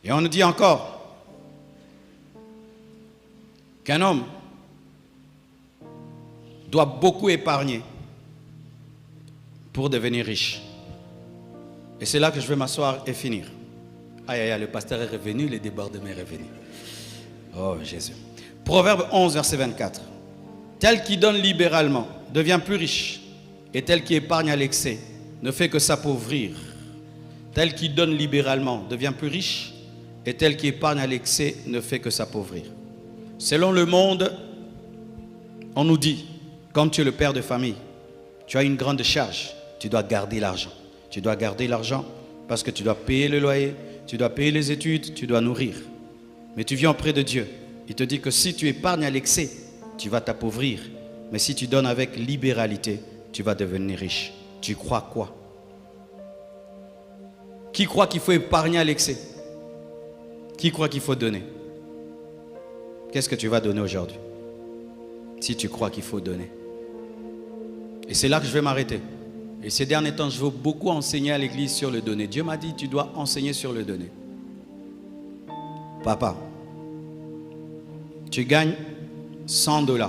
Et on nous dit encore qu'un homme doit beaucoup épargner pour devenir riche. Et c'est là que je vais m'asseoir et finir. Aïe, aïe, aïe, le pasteur est revenu, le débordement est revenu. Oh Jésus. Proverbe 11, verset 24. Tel qui donne libéralement devient plus riche, et tel qui épargne à l'excès ne fait que s'appauvrir. Tel qui donne libéralement devient plus riche, et tel qui épargne à l'excès ne fait que s'appauvrir. Selon le monde, on nous dit, comme tu es le père de famille, tu as une grande charge, tu dois garder l'argent. Tu dois garder l'argent parce que tu dois payer le loyer, tu dois payer les études, tu dois nourrir. Mais tu viens auprès de Dieu. Il te dit que si tu épargnes à l'excès, tu vas t'appauvrir. Mais si tu donnes avec libéralité, tu vas devenir riche. Tu crois quoi? Qui croit qu'il faut épargner à l'excès? Qui croit qu'il faut donner? Qu'est-ce que tu vas donner aujourd'hui? Si tu crois qu'il faut donner. Et c'est là que je vais m'arrêter. Et ces derniers temps, je veux beaucoup enseigner à l'église sur le donner. Dieu m'a dit, tu dois enseigner sur le donner. Papa, tu gagnes 100 $.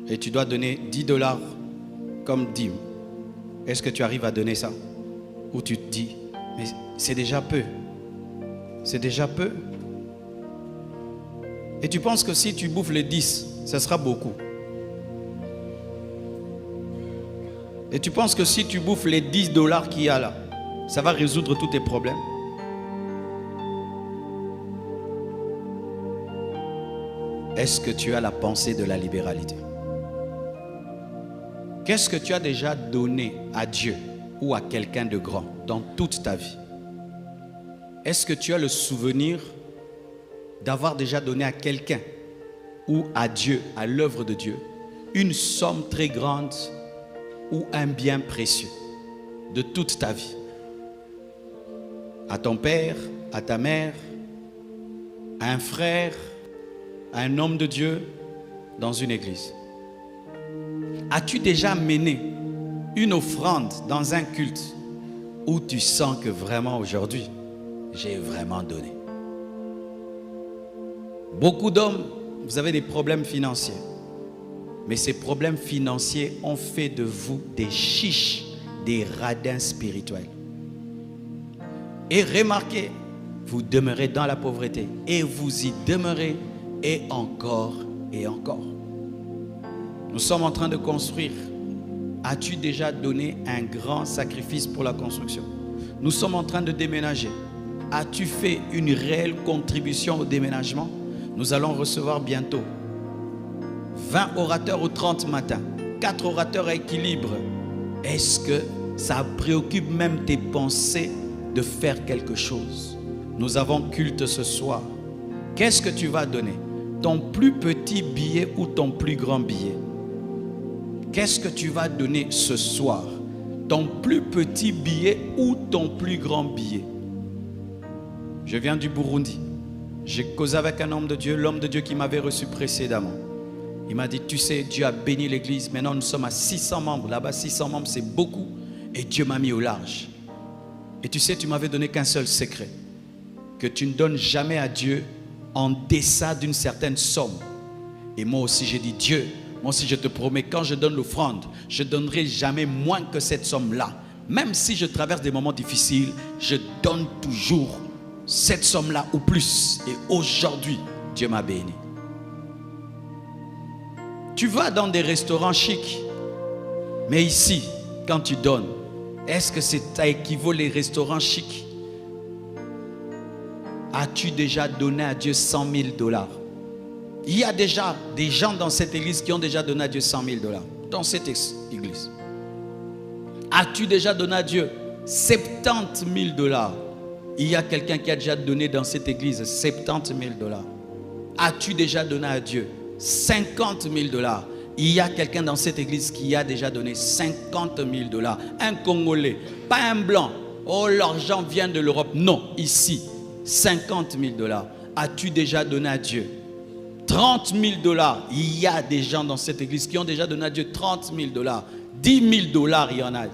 Et tu dois donner 10 $ comme dîme. Est-ce que tu arrives à donner ça? Ou tu te dis, mais c'est déjà peu. C'est déjà peu. Et tu penses que si tu bouffes les 10, ça sera beaucoup. Et tu penses que si tu bouffes les 10 $ qu'il y a là, ça va résoudre tous tes problèmes? Est-ce que tu as la pensée de la libéralité? Qu'est-ce que tu as déjà donné à Dieu ou à quelqu'un de grand dans toute ta vie? Est-ce que tu as le souvenir d'avoir déjà donné à quelqu'un ou à Dieu, à l'œuvre de Dieu, une somme très grande ou un bien précieux de toute ta vie? À ton père, à ta mère, à un frère, à un homme de Dieu dans une église? As-tu déjà mené une offrande dans un culte où tu sens que vraiment aujourd'hui, j'ai vraiment donné? Beaucoup d'hommes, vous avez des problèmes financiers. Mais ces problèmes financiers ont fait de vous des chiches, des radins spirituels. Et remarquez, vous demeurez dans la pauvreté et vous y demeurez et encore et encore. Nous sommes en train de construire. As-tu déjà donné un grand sacrifice pour la construction? Nous sommes en train de déménager. As-tu fait une réelle contribution au déménagement? Nous allons recevoir bientôt 20 orateurs au 30 matin, 4 orateurs à équilibre. Est-ce que ça préoccupe même tes pensées de faire quelque chose? Nous avons culte ce soir. Qu'est-ce que tu vas donner? Ton plus petit billet ou ton plus grand billet? Qu'est-ce que tu vas donner ce soir? Ton plus petit billet ou ton plus grand billet? Je viens du Burundi. J'ai causé avec un homme de Dieu, l'homme de Dieu qui m'avait reçu précédemment. Il m'a dit, tu sais, Dieu a béni l'église. Maintenant, nous sommes à 600 membres. Là-bas, 600 membres, c'est beaucoup. Et Dieu m'a mis au large. Et tu sais, tu m'avais donné qu'un seul secret. Que tu ne donnes jamais à Dieu en deçà d'une certaine somme. Et moi aussi, j'ai dit, Dieu, moi aussi, je te promets, quand je donne l'offrande, je ne donnerai jamais moins que cette somme-là. Même si je traverse des moments difficiles, je donne toujours cette somme-là ou plus. Et aujourd'hui, Dieu m'a béni. Tu vas dans des restaurants chics, mais ici, quand tu donnes, est-ce que ça équivaut les restaurants chics? As-tu déjà donné à Dieu 100 000 $? Il y a déjà des gens dans cette église qui ont déjà donné à Dieu 100 000 $. Dans cette église. As-tu déjà donné à Dieu 70 000 $? Il y a quelqu'un qui a déjà donné dans cette église 70 000 $. As-tu déjà donné à Dieu 50 000 $? Il y a quelqu'un dans cette église qui a déjà donné 50 000 $. Un Congolais, pas un blanc. Oh, l'argent vient de l'Europe. Non, ici, 50 000 $. As-tu déjà donné à Dieu 30 000 $? Il y a des gens dans cette église qui ont déjà donné à Dieu 30 000 $. 10 000 $, il y en a.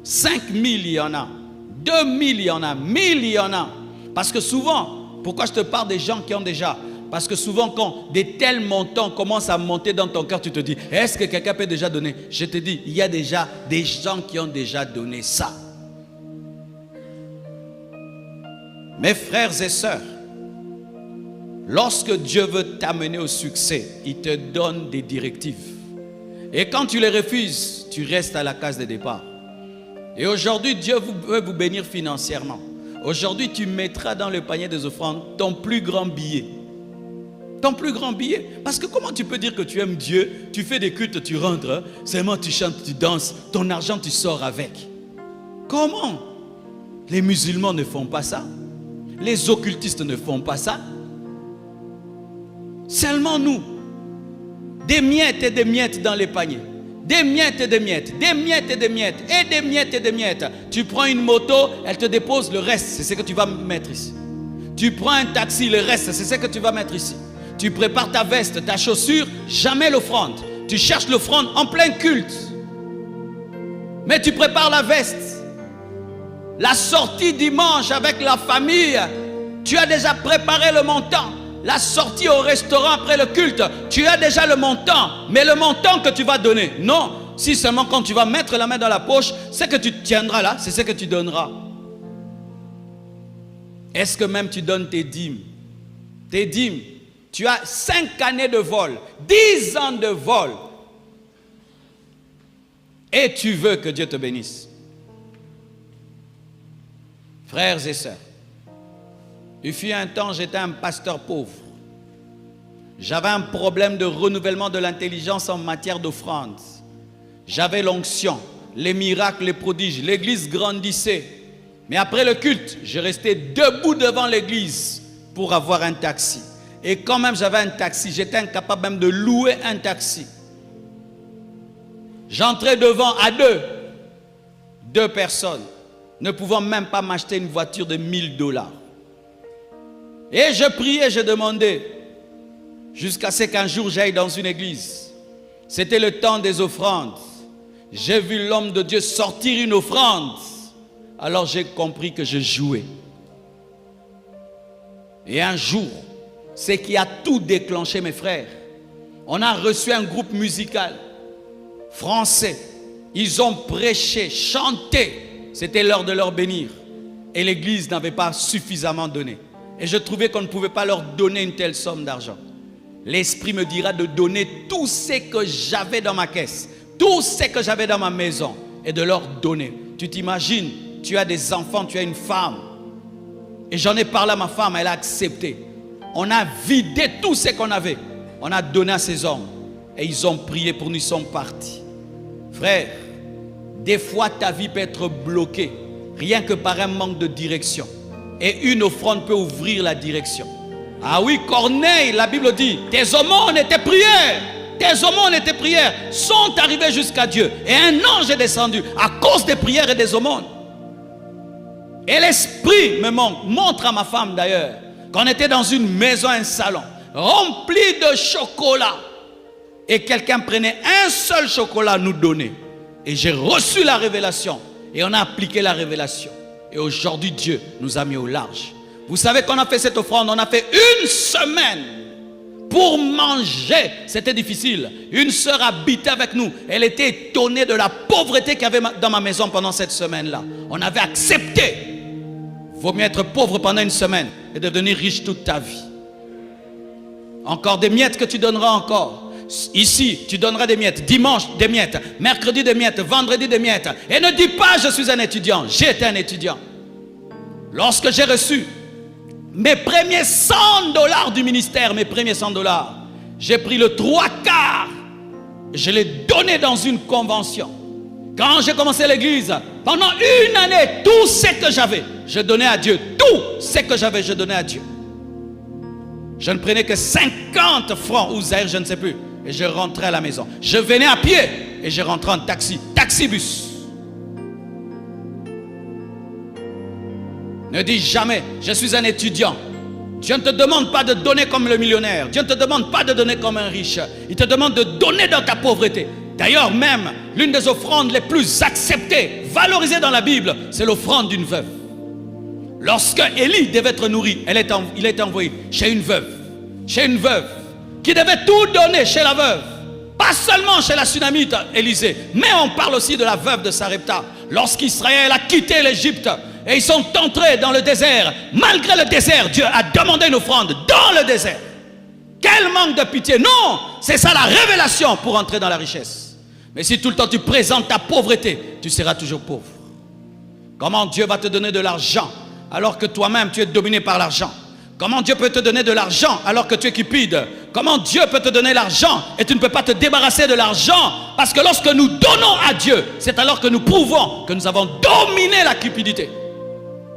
5 000, il y en a. 2 000, il y en a. 1 000, il y en a. Parce que souvent, pourquoi je te parle des gens qui ont déjà? Parce que souvent, quand des tels montants commencent à monter dans ton cœur, tu te dis, est-ce que quelqu'un peut déjà donner? Je te dis, il y a déjà des gens qui ont déjà donné ça. Mes frères et sœurs, lorsque Dieu veut t'amener au succès, il te donne des directives. Et quand tu les refuses, tu restes à la case de départ. Et aujourd'hui, Dieu veut vous bénir financièrement. Aujourd'hui, tu mettras dans le panier des offrandes ton plus grand billet. Ton plus grand billet. Parce que comment tu peux dire que tu aimes Dieu, tu fais des cultes, tu rentres, seulement tu chantes, tu danses, ton argent tu sors avec. Comment? Les musulmans ne font pas ça. Les occultistes ne font pas ça. Seulement nous. Des miettes et des miettes dans les paniers. Des miettes et des miettes. Des miettes et des miettes. Et des miettes et des miettes. Tu prends une moto, elle te dépose le reste. C'est ce que tu vas mettre ici. Tu prends un taxi, le reste, c'est ce que tu vas mettre ici. Tu prépares ta veste, ta chaussure, jamais l'offrande. Tu cherches l'offrande en plein culte. Mais tu prépares la veste. La sortie dimanche avec la famille, tu as déjà préparé le montant. La sortie au restaurant après le culte, tu as déjà le montant. Mais le montant que tu vas donner, non. Si seulement quand tu vas mettre la main dans la poche, ce que tu tiendras là, c'est ce que tu donneras. Est-ce que même tu donnes tes dîmes? Tes dîmes, tu as 5 années de vol, 10 ans de vol. Et tu veux que Dieu te bénisse. Frères et sœurs, il fut un temps, j'étais un pasteur pauvre. J'avais un problème de renouvellement de l'intelligence en matière d'offrande. J'avais l'onction, les miracles, les prodiges. L'église grandissait. Mais après le culte, je restais debout devant l'église pour avoir un taxi. Et quand même j'avais un taxi, j'étais incapable même de louer un taxi. J'entrais devant à deux personnes, ne pouvant même pas m'acheter une voiture de $1000. Et je priais, je demandais, jusqu'à ce qu'un jour j'aille dans une église. C'était le temps des offrandes. J'ai vu l'homme de Dieu sortir une offrande. Alors j'ai compris que je jouais. Et un jour, ce qui a tout déclenché, mes frères, on a reçu un groupe musical français. Ils ont prêché, chanté. C'était l'heure de leur bénir. Et l'église n'avait pas suffisamment donné. Et je trouvais qu'on ne pouvait pas leur donner une telle somme d'argent. L'Esprit me dira de donner tout ce que j'avais dans ma caisse, tout ce que j'avais dans ma maison, et de leur donner. Tu t'imagines, tu as des enfants, tu as une femme. Et j'en ai parlé à ma femme, elle a accepté. On a vidé tout ce qu'on avait. On a donné à ces hommes. Et ils ont prié pour nous, ils sont partis. Frère, des fois ta vie peut être bloquée, rien que par un manque de direction. Et une offrande peut ouvrir la direction. Ah oui, Corneille, la Bible dit, tes aumônes et tes prières, sont arrivées jusqu'à Dieu. Et un ange est descendu à cause des prières et des aumônes. Et l'Esprit me montre à ma femme d'ailleurs, qu'on était dans une maison, un salon, rempli de chocolat. Et quelqu'un prenait un seul chocolat, nous donnait. Et j'ai reçu la révélation. Et on a appliqué la révélation. Et aujourd'hui, Dieu nous a mis au large. Vous savez qu'on a fait cette offrande, on a fait une semaine pour manger. C'était difficile. Une sœur habitait avec nous. Elle était étonnée de la pauvreté qu'il y avait dans ma maison pendant cette semaine-là. On avait accepté. Vaut mieux être pauvre pendant une semaine et devenir riche toute ta vie. Encore des miettes que tu donneras encore. Ici, tu donneras des miettes. Dimanche, des miettes. Mercredi, des miettes. Vendredi, des miettes. Et ne dis pas, je suis un étudiant. J'étais un étudiant. Lorsque j'ai reçu mes premiers $100 du ministère, mes premiers $100, j'ai pris le 3/4. Je l'ai donné dans une convention. Quand j'ai commencé l'église, pendant une année, tout ce que j'avais, je donnais à Dieu. Tout ce que j'avais, je donnais à Dieu. Je ne prenais que 50 francs ou zaïre, je ne sais plus. Et je rentrais à la maison. Je venais à pied et je rentrais en taxi, taxibus. Ne dis jamais, je suis un étudiant. Dieu ne te demande pas de donner comme le millionnaire. Dieu ne te demande pas de donner comme un riche. Il te demande de donner dans ta pauvreté. D'ailleurs même, l'une des offrandes les plus acceptées, valorisées dans la Bible, c'est l'offrande d'une veuve. Lorsque Élie devait être nourri, il a été envoyé chez une veuve qui devait tout donner chez la veuve. Pas seulement chez la Sunamite Élisée, mais on parle aussi de la veuve de Sarepta. Lorsqu'Israël a quitté l'Égypte et ils sont entrés dans le désert, malgré le désert, Dieu a demandé une offrande dans le désert. Quel manque de pitié! Non, c'est ça la révélation pour entrer dans la richesse. Mais si tout le temps tu présentes ta pauvreté, tu seras toujours pauvre. Comment Dieu va te donner de l'argent alors que toi-même tu es dominé par l'argent? Comment Dieu peut te donner de l'argent alors que tu es cupide? Comment Dieu peut te donner l'argent et tu ne peux pas te débarrasser de l'argent? Parce que lorsque nous donnons à Dieu, c'est alors que nous prouvons que nous avons dominé la cupidité.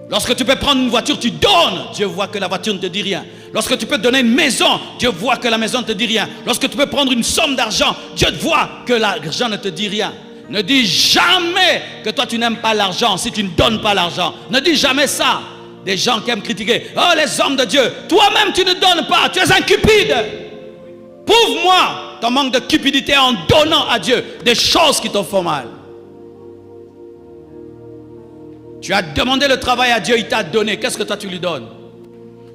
Lorsque tu peux prendre une voiture, tu donnes, Dieu voit que la voiture ne te dit rien. Lorsque tu peux te donner une maison, Dieu voit que la maison ne te dit rien. Lorsque tu peux prendre une somme d'argent, Dieu voit que l'argent ne te dit rien. Ne dis jamais que toi tu n'aimes pas l'argent si tu ne donnes pas l'argent. Ne dis jamais ça. Des gens qui aiment critiquer. Oh, les hommes de Dieu, toi-même tu ne donnes pas, tu es un cupide. Prouve-moi ton manque de cupidité en donnant à Dieu des choses qui te font mal. Tu as demandé le travail à Dieu, il t'a donné. Qu'est-ce que toi tu lui donnes?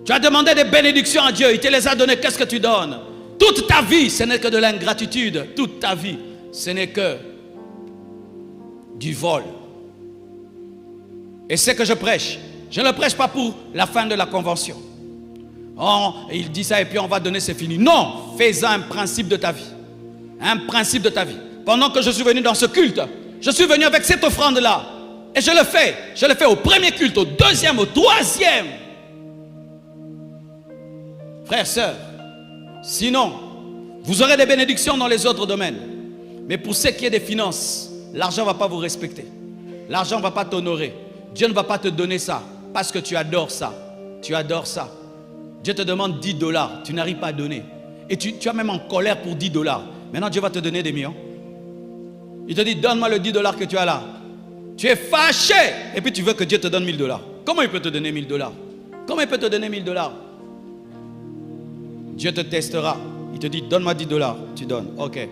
Tu as demandé des bénédictions à Dieu, il te les a données. Qu'est-ce que tu donnes? Toute ta vie, ce n'est que de l'ingratitude. Toute ta vie, ce n'est que du vol. Et c'est que je prêche. Je ne le prêche pas pour la fin de la convention. Oh, il dit ça et puis on va donner, c'est fini. Non, fais-en un principe de ta vie. Un principe de ta vie. Pendant que je suis venu dans ce culte, je suis venu avec cette offrande-là. Et je le fais. Je le fais au premier culte, au deuxième, au troisième. Frères, sœurs, sinon, vous aurez des bénédictions dans les autres domaines. Mais pour ce qui est des finances, l'argent ne va pas vous respecter. L'argent ne va pas t'honorer. Dieu ne va pas te donner ça parce que tu adores ça. Tu adores ça. Dieu te demande 10 $. Tu n'arrives pas à donner. Et tu es même en colère pour 10 $. Maintenant, Dieu va te donner des millions. Il te dit, donne-moi le 10 $ que tu as là. Tu es fâché. Et puis tu veux que Dieu te donne 1000 $. Comment il peut te donner 1000 $? Comment il peut te donner 1000 $? Dieu te testera. Il te dit, donne-moi 10 $. Tu donnes. Ok.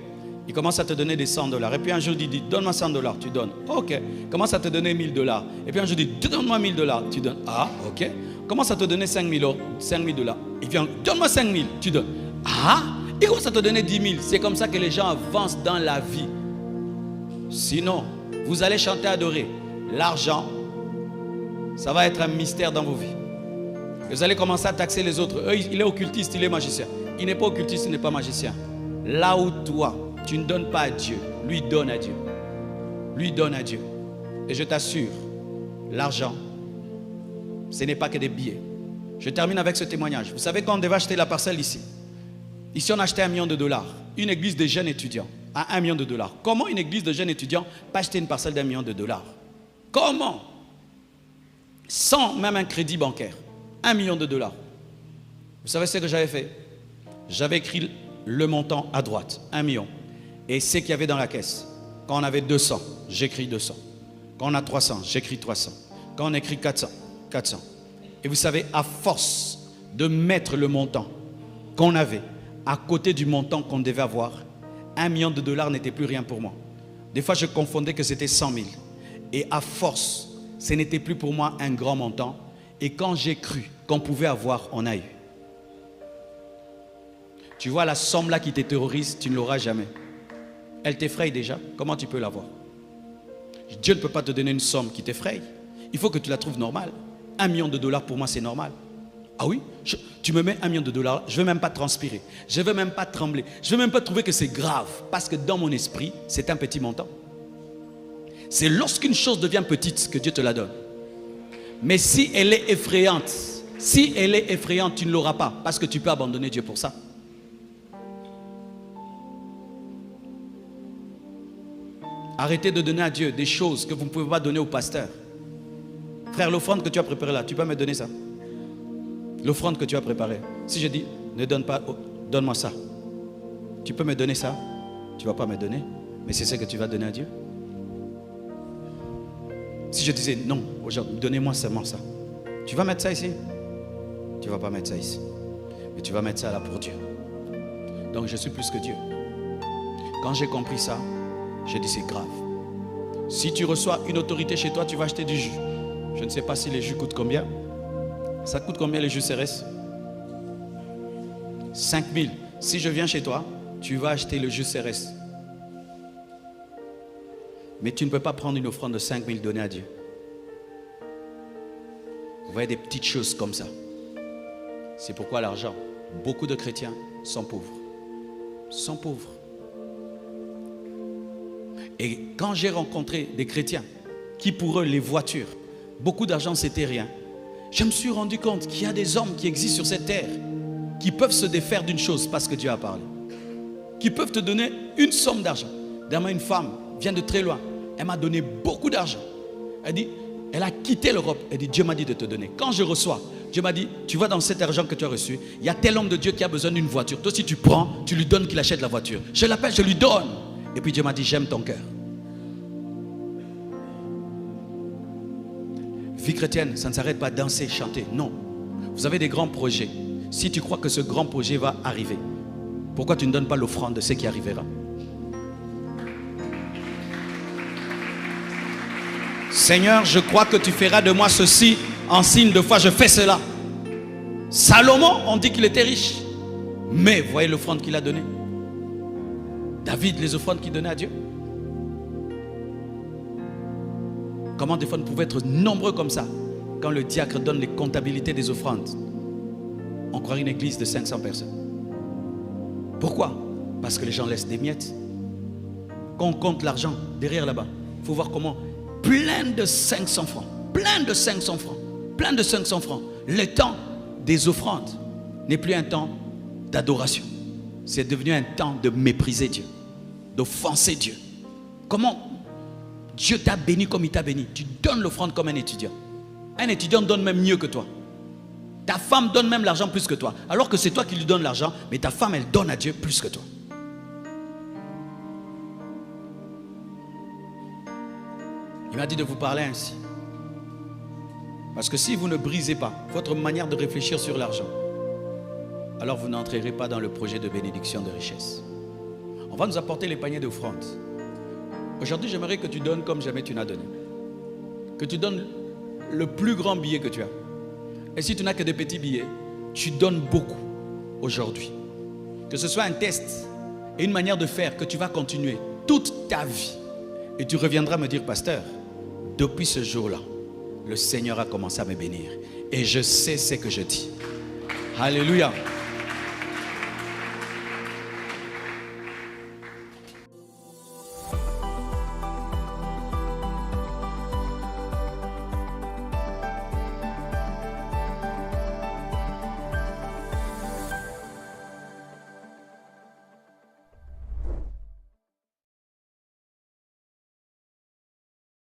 Il commence à te donner des 100 $. Et puis un jour, il dit, donne-moi 100 $. Tu donnes. Ok. Il commence à te donner 1000 $. Et puis un jour, il dit, donne-moi 1000 $. Tu donnes. Ah, ok. Il commence à te donner 5000 $. Il vient, donne-moi 5000. Tu donnes. Ah, il commence à te donner 10 000. C'est comme ça que les gens avancent dans la vie. Sinon, vous allez chanter, adorer. L'argent, ça va être un mystère dans vos vies. Vous allez commencer à taxer les autres. Il est occultiste, il est magicien. Il n'est pas occultiste, il n'est pas magicien. Là où toi, tu ne donnes pas à Dieu, lui donne à Dieu. Lui donne à Dieu. Et je t'assure, l'argent, ce n'est pas que des billets. Je termine avec ce témoignage. Vous savez, quand on devait acheter la parcelle ici, on achetait $1 million. Une église de jeunes étudiants à $1 million. Comment une église de jeunes étudiants peut acheter une parcelle d'$1 million? Comment? Sans même un crédit bancaire. $1 million. Vous savez ce que j'avais fait? J'avais écrit le montant à droite, 1 million. Et ce qu'il y avait dans la caisse. Quand on avait 200, j'écris 200. Quand on a 300, j'écris 300. Quand on écrit 400, 400. Et vous savez, à force de mettre le montant qu'on avait à côté du montant qu'on devait avoir, $1 million n'était plus rien pour moi. Des fois, je confondais que c'était 100 000. Et à force, ce n'était plus pour moi un grand montant. Et quand j'ai cru qu'on pouvait avoir, on a eu. Tu vois la somme là qui te terrorise, tu ne l'auras jamais. Elle t'effraie déjà, comment tu peux l'avoir? Dieu ne peut pas te donner une somme qui t'effraie. Il faut que tu la trouves normale. $1 million pour moi c'est normal. Ah oui, tu me mets $1 million, je ne veux même pas transpirer. Je ne veux même pas trembler. Je ne veux même pas trouver que c'est grave. Parce que dans mon esprit, c'est un petit montant. C'est lorsqu'une chose devient petite que Dieu te la donne. Mais si elle est effrayante, tu ne l'auras pas. Parce que tu peux abandonner Dieu pour ça. Arrêtez de donner à Dieu des choses que vous ne pouvez pas donner au pasteur. Frère, l'offrande que tu as préparée là, tu peux me donner ça? L'offrande que tu as préparée. Si je dis, ne donne pas, donne-moi ça. Tu peux me donner ça? Tu ne vas pas me donner. Mais c'est ce que tu vas donner à Dieu. Si je disais, non, aujourd'hui, donnez-moi seulement ça. Tu vas mettre ça ici? Tu ne vas pas mettre ça ici. Mais tu vas mettre ça là pour Dieu. Donc je suis plus que Dieu. Quand j'ai compris ça, j'ai dit c'est grave. Si tu reçois une autorité chez toi, tu vas acheter du jus. Je ne sais pas si les jus coûtent combien. Ça coûte combien les jus CRS? 5 000. Si je viens chez toi, tu vas acheter le jus CRS. Mais tu ne peux pas prendre une offrande de 5 000 donnée à Dieu. Vous voyez des petites choses comme ça. C'est pourquoi l'argent, beaucoup de chrétiens sont pauvres. Sont pauvres. Et quand j'ai rencontré des chrétiens qui pour eux les voitures, beaucoup d'argent c'était rien, je me suis rendu compte qu'il y a des hommes qui existent sur cette terre qui peuvent se défaire d'une chose parce que Dieu a parlé. Qui peuvent te donner une somme d'argent. Dernièrement, une femme vient de très loin. Elle m'a donné beaucoup d'argent. Elle dit, elle a quitté l'Europe. Elle dit, Dieu m'a dit de te donner. Quand je reçois, Dieu m'a dit, tu vois dans cet argent que tu as reçu, il y a tel homme de Dieu qui a besoin d'une voiture. Toi, si tu prends, tu lui donnes qu'il achète la voiture. Je l'appelle, je lui donne. Et puis Dieu m'a dit, j'aime ton cœur. Vie chrétienne, ça ne s'arrête pas à danser, chanter. Non. Vous avez des grands projets. Si tu crois que ce grand projet va arriver, pourquoi tu ne donnes pas l'offrande de ce qui arrivera? Seigneur, je crois que tu feras de moi ceci en signe de foi. Je fais cela. Salomon, on dit qu'il était riche. Mais voyez l'offrande qu'il a donnée. David, les offrandes qu'il donnait à Dieu. Comment des fois nous pouvons être nombreux comme ça? Quand le diacre donne les comptabilités des offrandes, on croirait une église de 500 personnes. Pourquoi? Parce que les gens laissent des miettes. Quand on compte l'argent derrière là-bas, il faut voir comment plein de 500 francs, plein de 500 francs, plein de 500 francs. Le temps des offrandes n'est plus un temps d'adoration. C'est devenu un temps de mépriser Dieu, d'offenser Dieu. Comment Dieu t'a béni comme il t'a béni? Tu donnes l'offrande comme un étudiant. Un étudiant donne même mieux que toi. Ta femme donne même l'argent plus que toi. Alors que c'est toi qui lui donnes l'argent, mais ta femme, elle donne à Dieu plus que toi. Il m'a dit de vous parler ainsi. Parce que si vous ne brisez pas votre manière de réfléchir sur l'argent, alors vous n'entrerez pas dans le projet de bénédiction de richesse. On va nous apporter les paniers d'offrande. Aujourd'hui, j'aimerais que tu donnes comme jamais tu n'as donné. Que tu donnes le plus grand billet que tu as. Et si tu n'as que des petits billets, tu donnes beaucoup aujourd'hui. Que ce soit un test et une manière de faire que tu vas continuer toute ta vie. Et tu reviendras me dire, pasteur, depuis ce jour-là, le Seigneur a commencé à me bénir. Et je sais ce que je dis. Alléluia.